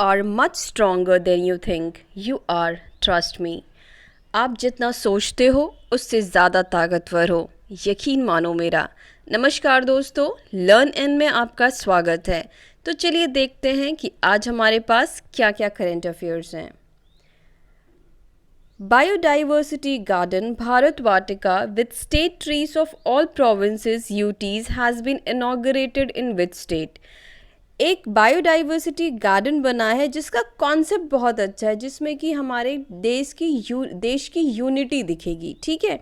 are much stronger than you think. You are, trust me. आप जितना सोचते हो उससे ज़्यादा ताकतवर हो, यकीन मानो मेरा। नमस्कार दोस्तों, लर्न एन में आपका स्वागत है। तो चलिए देखते हैं कि आज हमारे पास क्या क्या करंट अफेयर्स हैं। Biodiversity Garden Bharat Vatika with state trees of all provinces UTs has been inaugurated in which state? एक बायोडाइवर्सिटी गार्डन बना है जिसका कॉन्सेप्ट बहुत अच्छा है, जिसमें कि हमारे देश की यूनिटी दिखेगी। ठीक है,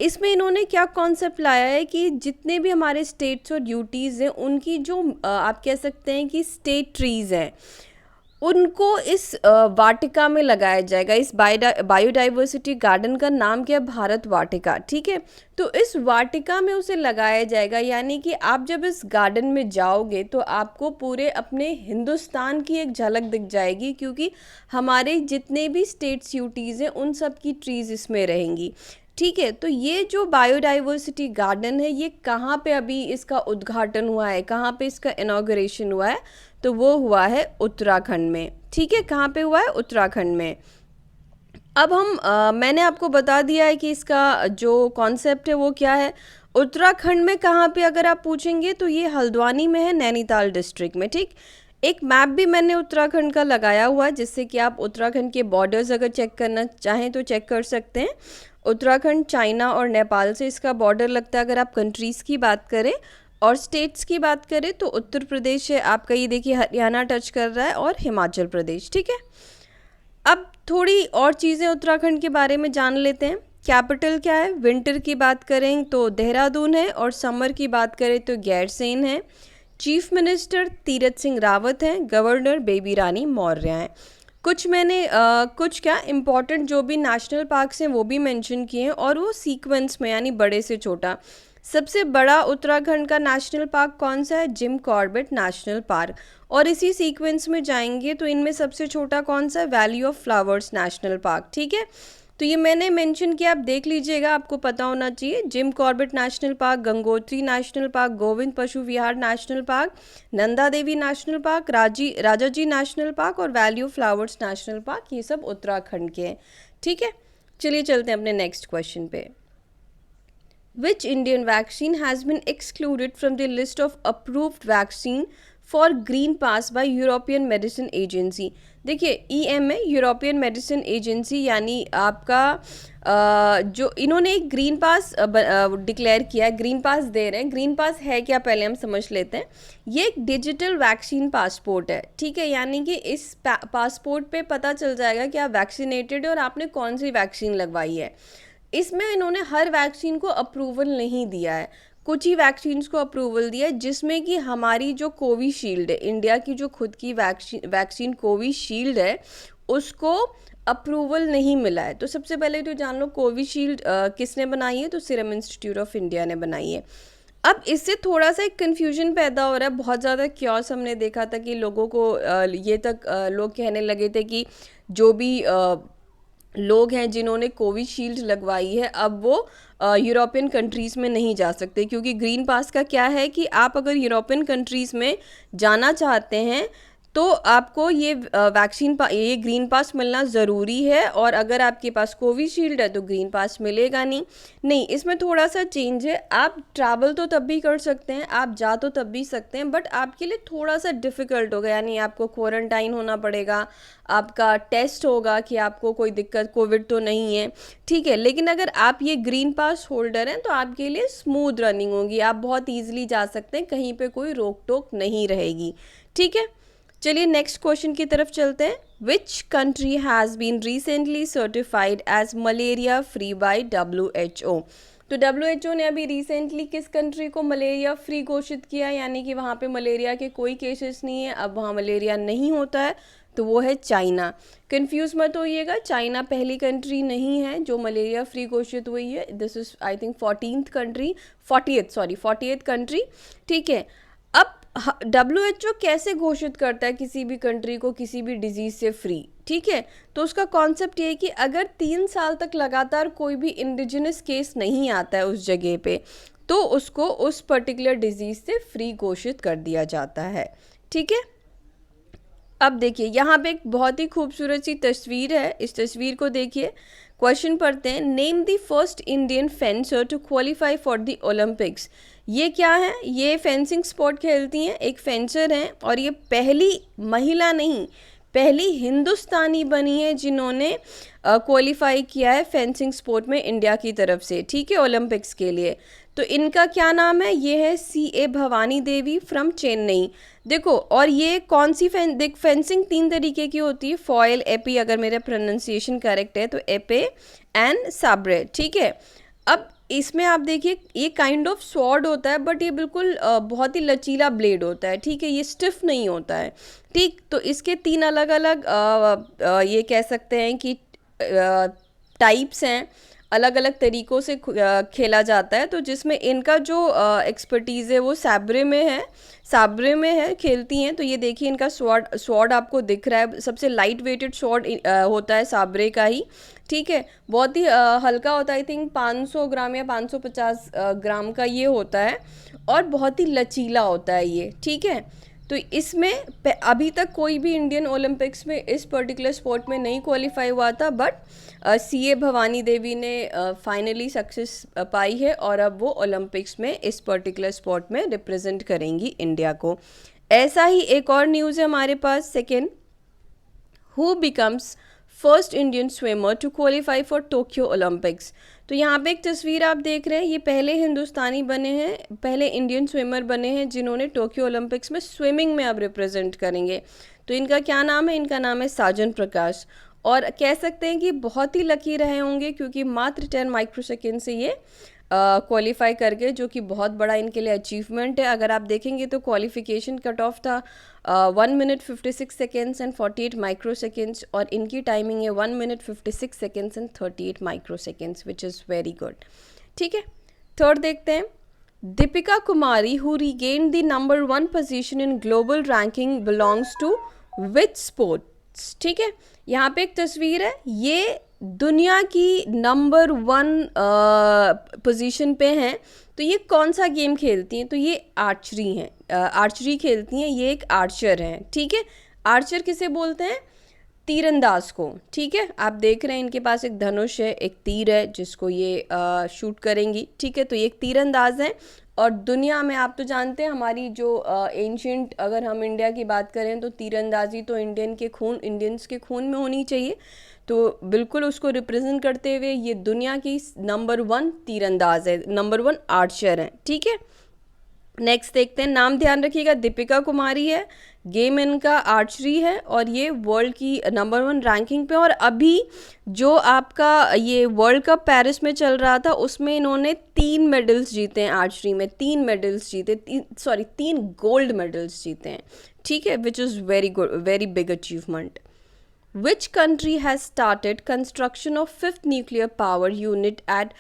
इसमें इन्होंने क्या कॉन्सेप्ट लाया है कि जितने भी हमारे स्टेट्स और यूटीज़ हैं उनकी जो आप कह सकते हैं कि स्टेट ट्रीज़ हैं उनको इस वाटिका में लगाया जाएगा। इस बायोडाइवर्सिटी गार्डन का नाम क्या है? भारत वाटिका। ठीक है, तो इस वाटिका में उसे लगाया जाएगा, यानी कि आप जब इस गार्डन में जाओगे तो आपको पूरे अपने हिंदुस्तान की एक झलक दिख जाएगी, क्योंकि हमारे जितने भी स्टेट्स यूटीज़ हैं उन सब की ट्रीज़ इसमें रहेंगी। ठीक है, तो ये जो बायोडाइवर्सिटी गार्डन है ये कहाँ पे अभी इसका उद्घाटन हुआ है, कहाँ पे इसका इनॉग्रेशन हुआ है? तो वो हुआ है उत्तराखंड में। ठीक है, कहाँ पे हुआ है? उत्तराखंड में। अब मैंने आपको बता दिया है कि इसका जो कॉन्सेप्ट है वो क्या है। उत्तराखंड में कहाँ पे अगर आप पूछेंगे तो ये हल्द्वानी में है, नैनीताल डिस्ट्रिक्ट में। ठीक, एक मैप भी मैंने उत्तराखंड का लगाया हुआ है, जिससे कि आप उत्तराखंड के बॉर्डर्स अगर चेक करना चाहें तो चेक कर सकते हैं। उत्तराखंड चाइना और नेपाल से इसका बॉर्डर लगता है। अगर आप कंट्रीज़ की बात करें और स्टेट्स की बात करें तो उत्तर प्रदेश है आपका, ये देखिए हरियाणा टच कर रहा है, और हिमाचल प्रदेश। ठीक है, अब थोड़ी और चीज़ें उत्तराखंड के बारे में जान लेते हैं। कैपिटल क्या है? विंटर की बात करें तो देहरादून है, और समर की बात करें तो गैरसेन है। चीफ मिनिस्टर तीरथ सिंह रावत हैं, गवर्नर बेबी रानी मौर्य हैं। कुछ मैंने कुछ क्या इम्पॉर्टेंट जो भी नेशनल पार्क्स हैं वो भी मेंशन किए हैं, और वो सीक्वेंस में, यानी बड़े से छोटा। सबसे बड़ा उत्तराखंड का नेशनल पार्क कौन सा है? Gym Corbett national park. और इसी सीक्वेंस में जाएंगे तो इनमें सबसे छोटा कौन सा है? Valley of flowers national park. ठीक है, तो ये मैंने मेंशन किया, आप देख लीजिएगा, आपको पता होना चाहिए। Jim Corbett national park, Gangotri national park, Govind Pashu Vihar national park, Nanda Devi national park, Rajaji national park और valley of flowers national park, ये सब उत्तराखंड के हैं। ठीक है, चलिए चलते हैं अपने नेक्स्ट क्वेश्चन पे। Which Indian vaccine has been excluded from the list of approved vaccine for green pass by European Medicine Agency? देखिए EMA यूरोपियन मेडिसिन एजेंसी, यानी आपका जो इन्होंने एक ग्रीन पास डिक्लेयर किया है, ग्रीन पास दे रहे हैं। ग्रीन पास है क्या, पहले हम समझ लेते हैं। ये एक डिजिटल वैक्सीन पासपोर्ट है। ठीक है, यानी कि इस पासपोर्ट पे पता चल जाएगा कि आप वैक्सीनेटेड है और आपने कौन सी वैक्सीन लगवाई है। इसमें इन्होंने हर वैक्सीन को अप्रूवल नहीं दिया है, कुछ ही वैक्सीन्स को अप्रूवल दिया है, जिसमें कि हमारी जो कोविशील्ड है, इंडिया की जो खुद की वैक्सीन कोविशील्ड है, उसको अप्रूवल नहीं मिला है। तो सबसे पहले तो जान लो कोविशील्ड किसने बनाई है? तो सीरम इंस्टीट्यूट ऑफ इंडिया ने बनाई है। अब इससे थोड़ा सा एक कन्फ्यूजन पैदा हो रहा है, बहुत ज़्यादा क्योस हमने देखा था कि लोगों को ये तक लोग कहने लगे थे कि जो भी लोग हैं जिन्होंने कोविशील्ड लगवाई है अब वो यूरोपियन कंट्रीज़ में नहीं जा सकते, क्योंकि ग्रीन पास का क्या है कि आप अगर यूरोपियन कंट्रीज़ में जाना चाहते हैं तो आपको ये ये ग्रीन पास मिलना ज़रूरी है, और अगर आपके पास कोविशील्ड है तो ग्रीन पास मिलेगा नहीं। इसमें थोड़ा सा चेंज है। आप ट्रैवल तो तब भी कर सकते हैं, आप जा तो तब भी सकते हैं, बट आपके लिए थोड़ा सा डिफ़िकल्ट होगा, यानी आपको क्वारंटाइन होना पड़ेगा, आपका टेस्ट होगा कि आपको कोई दिक्कत कोविड तो नहीं है। ठीक है, लेकिन अगर आप ये ग्रीन पास होल्डर हैं तो आपके लिए स्मूथ रनिंग होगी, आप बहुत ईजिली जा सकते हैं, कहीं पे कोई रोक टोक नहीं रहेगी। ठीक है, चलिए नेक्स्ट क्वेश्चन की तरफ चलते हैं। Which country has been recently certified as malaria free by WHO? तो WHO ने अभी रिसेंटली किस कंट्री को मलेरिया फ्री घोषित किया, यानी कि वहाँ पे मलेरिया के कोई केसेस नहीं है, अब वहाँ मलेरिया नहीं होता है, तो वो है चाइना। कंफ्यूज मत होइएगा, चाइना पहली कंट्री नहीं है जो मलेरिया फ्री घोषित हुई है। This is I think 40th country. ठीक है, अब WHO कैसे घोषित करता है किसी भी कंट्री को किसी भी डिजीज से फ्री? ठीक है, तो उसका कॉन्सेप्ट ये है कि अगर 3 साल तक लगातार कोई भी इंडिजिनस केस नहीं आता है उस जगह पे, तो उसको उस पर्टिकुलर डिजीज से फ्री घोषित कर दिया जाता है। ठीक है, अब देखिए यहाँ पे एक बहुत ही खूबसूरत सी तस्वीर है, इस तस्वीर को देखिए। क्वेश्चन पढ़ते हैं, name the first Indian fencer to qualify for the Olympics. ये क्या है, ये फेंसिंग स्पोर्ट खेलती हैं, एक फेंसर हैं, और ये पहली महिला नहीं, पहली हिंदुस्तानी बनी है जिन्होंने क्वालिफाई किया है फेंसिंग स्पोर्ट में इंडिया की तरफ से, ठीक है, ओलंपिक्स के लिए। तो इनका क्या नाम है, ये है CA भवानी देवी फ्रॉम चेन्नई। देखो, और ये कौन सी देख, फेंसिंग 3 तरीके की होती है, फॉयल, एपी, अगर मेरा प्रोनाउंसिएशन करेक्ट है तो एपे एंड साब्रे, ठीक है। अब इसमें आप देखिए ये काइंड ऑफ स्वॉर्ड होता है, बट ये बिल्कुल बहुत ही लचीला ब्लेड होता है, ठीक है, ये स्टिफ नहीं होता है, ठीक। तो इसके 3 अलग अलग ये कह सकते हैं कि टाइप्स हैं, अलग अलग तरीक़ों से खेला जाता है। तो जिसमें इनका जो एक्सपर्टीज़ है वो साब्रे में है, खेलती हैं। तो ये देखिए इनका स्वॉर्ड आपको दिख रहा है, सबसे लाइट वेटेड स्वॉर्ड होता है साब्रे का ही, ठीक है। बहुत ही हल्का होता है, आई थिंक 500 ग्राम या 550 ग्राम का ये होता है, और बहुत ही लचीला होता है ये, ठीक है। तो इसमें अभी तक कोई भी इंडियन ओलंपिक्स में इस पर्टिकुलर स्पोर्ट में नहीं क्वालिफाई हुआ था, बट CA भवानी देवी ने फाइनली सक्सेस पाई है, और अब वो ओलंपिक्स में इस पर्टिकुलर स्पोर्ट में रिप्रेजेंट करेंगी इंडिया को। ऐसा ही एक और न्यूज़ है हमारे पास, second, who becomes first Indian swimmer to qualify for Tokyo Olympics. तो यहाँ पे एक तस्वीर आप देख रहे हैं, ये पहले हिंदुस्तानी बने हैं, पहले इंडियन स्विमर बने हैं जिन्होंने टोक्यो ओलंपिक्स में स्विमिंग में अब रिप्रेजेंट करेंगे। तो इनका क्या नाम है, इनका नाम है साजन प्रकाश, और कह सकते हैं कि बहुत ही लकी रहे होंगे, क्योंकि मात्र 10 माइक्रोसेकेंड से ये क्वालिफाई करके, जो कि बहुत बड़ा इनके लिए अचीवमेंट है। अगर आप देखेंगे तो क्वालिफिकेशन कट ऑफ था 1 मिनट 56 सेकेंड्स एंड 48 माइक्रोसेकेंड्स, और इनकी टाइमिंग है 1 minute 56 seconds and 38 microseconds, which is very good, ठीक है। थर्ड देखते हैं, Deepika Kumari who regained the number 1 position in global ranking belongs to which sports, ठीक है। यहाँ पे एक तस्वीर है, ये दुनिया की नंबर 1 पोजीशन पे हैं। तो ये कौन सा गेम खेलती हैं, तो ये आर्चरी हैं, आर्चरी खेलती हैं, ये एक आर्चर हैं, ठीक है। आर्चर किसे बोलते हैं, तीरंदाज को, ठीक है। आप देख रहे हैं इनके पास एक धनुष है, एक तीर है जिसको ये शूट करेंगी, ठीक है। तो ये एक तीरंदाज है, और दुनिया में आप तो जानते हैं हमारी जो एंशियंट, अगर हम इंडिया की बात करें तो तीरंदाजी तो इंडियंस के खून में होनी चाहिए। तो बिल्कुल उसको रिप्रेजेंट करते हुए ये दुनिया की नंबर 1 तीरंदाज है, नंबर 1 आर्चर है, ठीक है। नेक्स्ट देखते हैं, नाम ध्यान रखिएगा, दीपिका कुमारी है, गेम इनका आर्चरी है, और ये वर्ल्ड की नंबर 1 रैंकिंग पे। और अभी जो आपका ये वर्ल्ड कप पेरिस में चल रहा था, उसमें इन्होंने 3 मेडल्स जीते हैं आर्चरी में, 3 मेडल्स जीते, 3 गोल्ड मेडल्स जीते हैं, ठीक है, विच is very good, very big achievement. Which country has started construction of 5th nuclear power unit at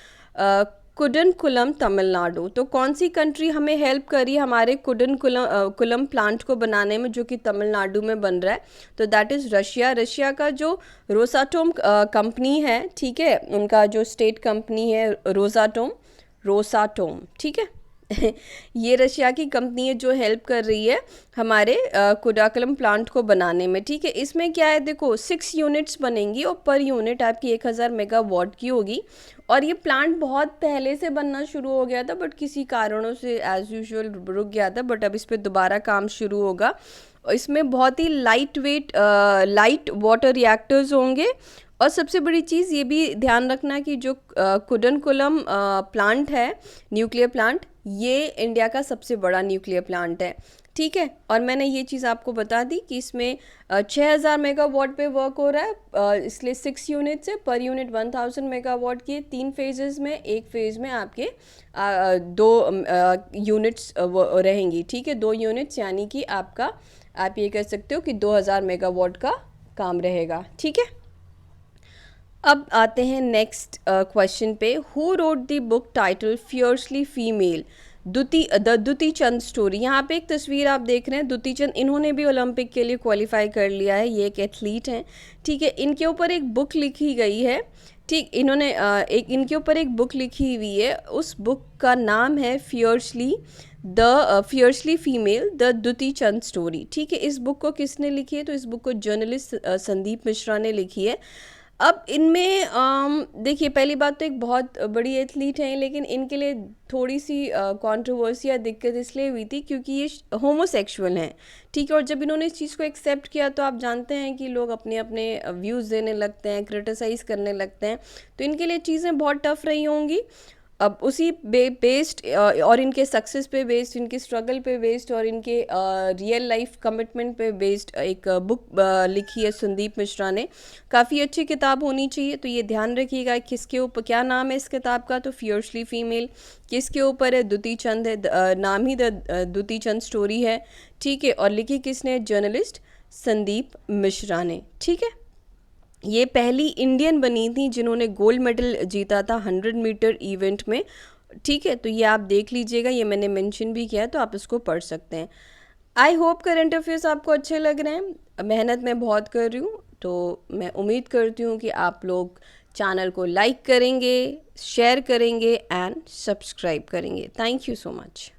Kudankulam Tamil Nadu. तो कौन सी कंट्री हमें हेल्प करी हमारे कुडनकुलम प्लांट को बनाने में, जो कि तमिलनाडु में बन रहा है, तो दैट इज़ रशिया। रशिया का जो रोसाटोम कंपनी है, ठीक है, उनका जो स्टेट कंपनी है रोसाटोम, ठीक है। ये रशिया की कंपनी है जो हेल्प कर रही है हमारे कुडाकुलम प्लांट को बनाने में, ठीक है। इसमें क्या है, देखो 6 यूनिट्स बनेंगी, और पर यूनिट आपकी 1000 मेगावाट की होगी। और ये प्लांट बहुत पहले से बनना शुरू हो गया था, बट किसी कारणों से एज़ यूजुअल रुक गया था, बट अब इस पर दोबारा काम शुरू होगा। इसमें बहुत ही लाइट वाटर रिएक्टर्स होंगे। और सबसे बड़ी चीज़ ये भी ध्यान रखना कि जो कुडनकुलम प्लांट है, न्यूक्लियर प्लांट, ये इंडिया का सबसे बड़ा न्यूक्लियर प्लांट है, ठीक है। और मैंने ये चीज़ आपको बता दी कि इसमें 6000 मेगावाट पे वर्क हो रहा है, इसलिए 6 यूनिट्स है, पर यूनिट 1000 मेगावाट की, 3 फेजेस में, एक फेज़ में आपके 2 यूनिट्स रहेंगी, ठीक है, 2 यूनिट्स, यानी कि आप ये कह सकते हो कि 2000 मेगावाट का काम रहेगा, ठीक है। अब आते हैं नेक्स्ट क्वेश्चन पे, who wrote the book title fiercely female, Dutee Chand story. यहाँ पे एक तस्वीर आप देख रहे हैं, दुती चंद, इन्होंने भी ओलंपिक के लिए क्वालिफाई कर लिया है, ये एक एथलीट हैं, ठीक है। इनके ऊपर एक बुक लिखी गई है, ठीक, इन्होंने इनके ऊपर एक बुक लिखी हुई है, उस बुक का नाम है fiercely the fiercely female the Dutee Chand story. ठीक है, इस बुक को किसने लिखी है? तो इस बुक को जर्नलिस्ट संदीप मिश्रा ने लिखी है। अब इनमें देखिए, पहली बात तो एक बहुत बड़ी एथलीट हैं, लेकिन इनके लिए थोड़ी सी कंट्रोवर्सी या दिक्कत इसलिए हुई थी क्योंकि ये होमोसेक्सुअल हैं। ठीक है, और जब इन्होंने इस चीज़ को एक्सेप्ट किया तो आप जानते हैं कि लोग अपने अपने व्यूज़ देने लगते हैं, क्रिटिसाइज़ करने लगते हैं, तो इनके लिए चीज़ें बहुत टफ रही होंगी। अब उसी बेस्ड और इनके सक्सेस पे बेस्ड, इनके स्ट्रगल पे बेस्ड और इनके रियल लाइफ कमिटमेंट पे बेस्ड एक बुक लिखी है संदीप मिश्रा ने। काफ़ी अच्छी किताब होनी चाहिए, तो ये ध्यान रखिएगा किसके ऊपर, क्या नाम है इस किताब का? तो फियर्सली फीमेल। किसके ऊपर है? दुती चंद है, नाम ही द दुती चंद स्टोरी है। ठीक है, और लिखी किसने? जर्नलिस्ट संदीप मिश्रा ने। ठीक है, ये पहली इंडियन बनी थी जिन्होंने गोल्ड मेडल जीता था 100 मीटर इवेंट में। ठीक है, तो ये आप देख लीजिएगा, ये मैंने मेंशन भी किया है, तो आप इसको पढ़ सकते हैं। आई होप करंट अफेयर्स आपको अच्छे लग रहे हैं। मेहनत मैं बहुत कर रही हूँ, तो मैं उम्मीद करती हूँ कि आप लोग चैनल को लाइक करेंगे, शेयर करेंगे एंड सब्सक्राइब करेंगे। Thank you so much.